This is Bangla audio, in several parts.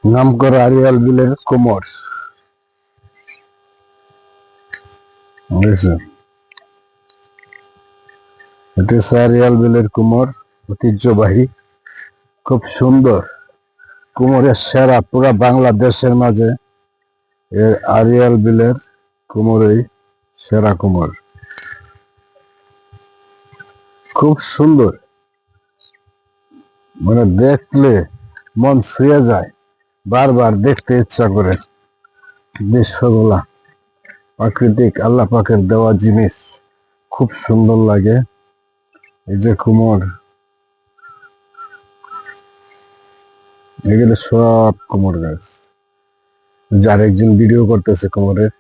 নামকরা আরিয়াল বিলের কোমর বুঝেছেন? এটা হচ্ছে আরিয়াল বিলের কোমর, ঐতিহ্যবাহী, খুব সুন্দর কোমরের সেরা পুরা বাংলাদেশের মাঝে আরিয়াল বিলের কোমরই সেরা কোমর। খুব সুন্দর, মানে দেখলে মন ছুঁয়ে যায়, বারবার দেখতে ইচ্ছা করে। দৃশ্যগুলা প্রাকৃতিক আল্লাহ পাকের দেওয়া জিনিস, খুব সুন্দর লাগে। এই যে কোমর, এগুলো সব কোমর গাছ। যার একজন ভিডিও করতেছে কোমরের।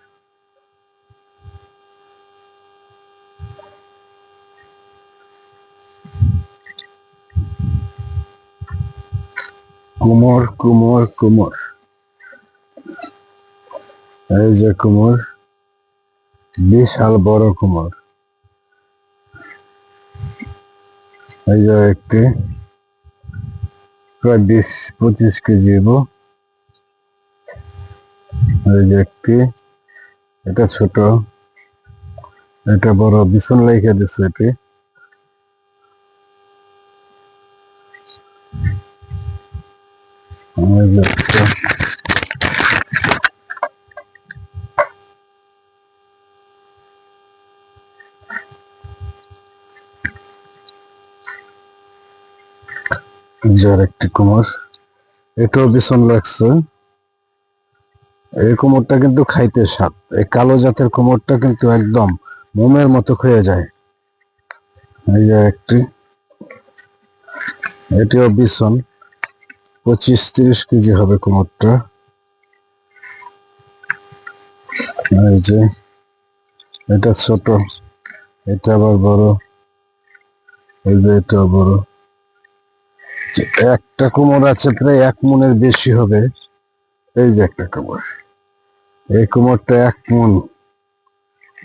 কোমর কোমর কোমর, এই যে কোমর, বিশাল বড় কোমর। এই যে একটি প্রায় 20-25 কেজি হবো। এই যে একটি, এটা ছোট, এটা বড়, বিছন লাইখা দিচ্ছে এটি। এই যে একটা, যার একটি কোমর, এটাও বিছন লাগছে। এই কোমরটা কিন্তু খাইতে স্বাদ। এই কালো জাতের কোমরটা কিন্তু একদম মোমের মতো খেয়ে যায়। এই যে একটি, এটিও বিছন, 25-30 কেজি হবে কোমরটা। এই যে এটা ছোট, এটা আবার বড়, এই যে এটা বড়। একটা কোমর আছে প্রায় 1 মনের বেশি হবে। এই যে একটা কোমর, এই কোমরটা 1 মন,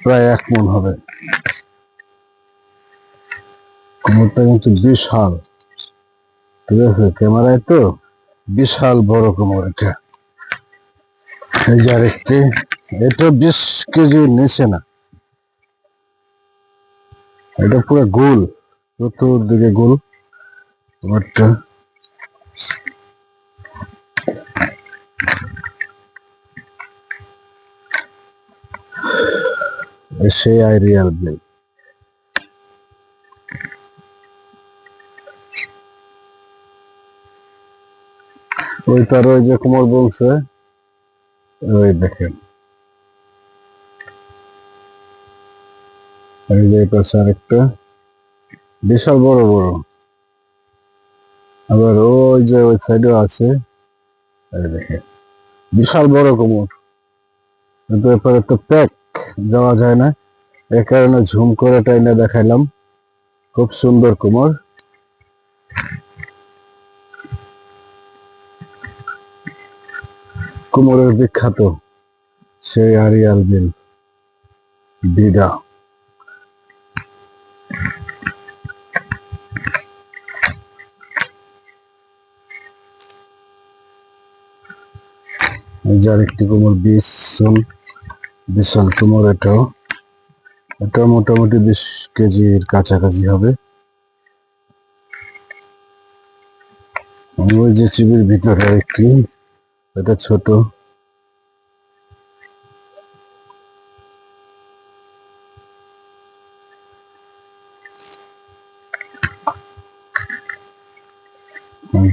প্রায় 1 মন হবে। কোমরটা কিন্তু বিশাল, ঠিক আছে, ক্যামেরায় তো বিশাল বড় কোমর এটা। এই যে আরেকটি, এটা 20 কেজির নিচে না, এটা পুরো গোল, চতুর্দিকে গোল কোমরটা। সেই আইরিয়াল ব্লেড। ওই তার ওই যে কোমর বলছে, ওই দেখেন, এই যে পাশে আরেকটা বিশাল বড় বড়, আবার ওই যে ওই সাইডেও আছে। এই দেখেন বিশাল বড় কোমর, কিন্তু এরপরে তো প্যাক যাওয়া যায় না, এ কারণে ঝুম করে টাইনে দেখাইলাম। খুব সুন্দর কোমর। কোমরের বিখ্যাত সেই আরিয়াল বিল বিডা। যার একটি কোমর বিশাল কোমর, এটাও, এটা মোটামুটি 20 কেজির কাছাকাছি হবে। ওই যে চিবির ভিতরে একটি, এটা ছোট।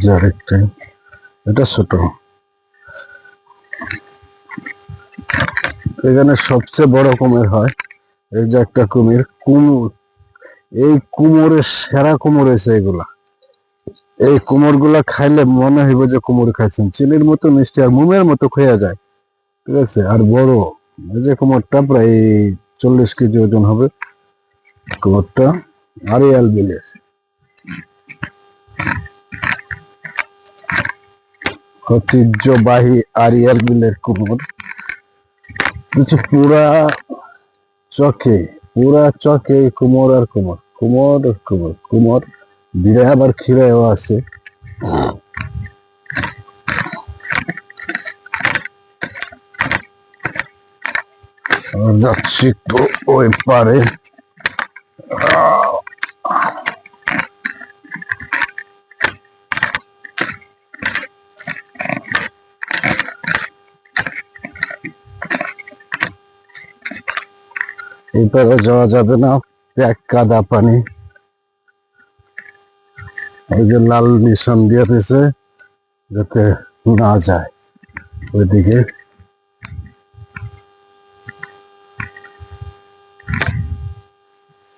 যার একটা, এটা ছোট। এখানে সবচেয়ে বড় কুমির হয়, এই যে একটা কুমির, এই কুমোরের সেরা কুমোর হয়েছে এগুলা। এই কুমোর গুলা খাইলে মনে হইব যে কুমোর খাইছেন, চিনির মতো মিষ্টি আর মোমের মতো খেয়ে যায়, ঠিক আছে, আর বড়। এই যে কুমোরটা প্রায় 40 কেজি ওজন হবে কুমোরটা, আরিয়াল বিলের ঐতিহ্যবাহী আরিয়াল বিলের কুমোর। কিছু পুরা চকে কুমোর আর কুমোর, কুমোর আর কুমোর, কুমোর বিড়ায় আবার খিরায়ও আছে। আমরা যাচ্ছি একটু ওই পারে। এই পারে যাওয়া যাবে না, এক কাদা পানি। ওই যে লাল নিশান দিয়ে দিয়েছে যাতে না যায় ওইদিকে।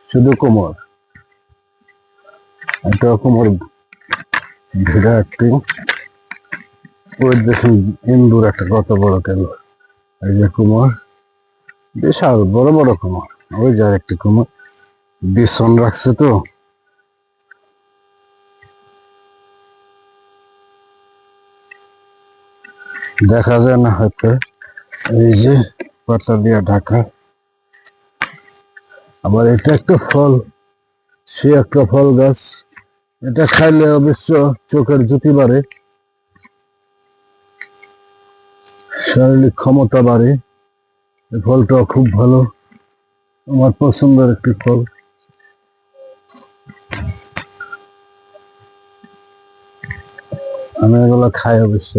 শুধু কোমর, একটা কোমর ভিড়া একটি। ওই দেখুন ইন্দুর একটা কত বড় কেন, এই যে কোমর, বিশাল বড় বড় কোমর। ওই যে একটি কোমর বিছন রাখছে তো, দেখা যায় না হয়তো। এই যে পাতা দিয়ে ঢাকা। আবার এটা একটা ফল, সে একটা ফল গাছ। এটা খাইলে অবশ্য চোখের জ্যোতি বাড়ে, শারীরিক ক্ষমতা বাড়ে। এই ফলটা খুব ভালো, আমার পছন্দের একটি ফল। আমি এগুলো খাই অবশ্য।